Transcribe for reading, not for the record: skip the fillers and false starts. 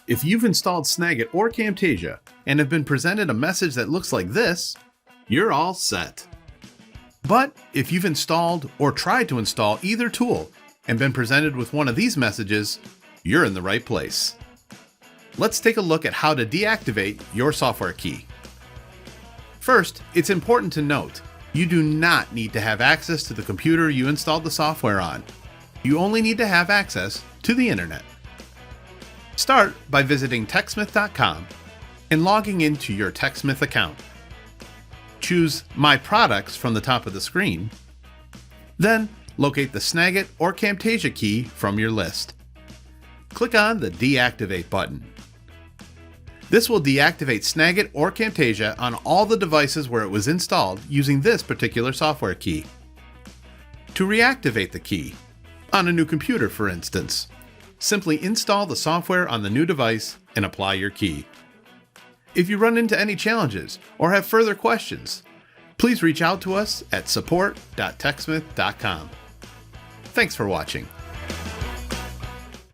If you've installed Snagit or Camtasia and have been presented a message that looks like this, you're all set. But if you've installed or tried to install either tool and been presented with one of these messages, you're in the right place. Let's take a look at how to deactivate your software key. First, it's important to note, you do not need to have access to the computer you installed the software on. You only need to have access to the internet. Start by visiting TechSmith.com and logging into your TechSmith account. Choose My Products from the top of the screen. Then, locate the Snagit or Camtasia key from your list. Click on the Deactivate button. This will deactivate Snagit or Camtasia on all the devices where it was installed using this particular software key. To reactivate the key, on a new computer for instance, simply install the software on the new device and apply your key. If you run into any challenges or have further questions, please reach out to us at support.techsmith.com. Thanks for watching.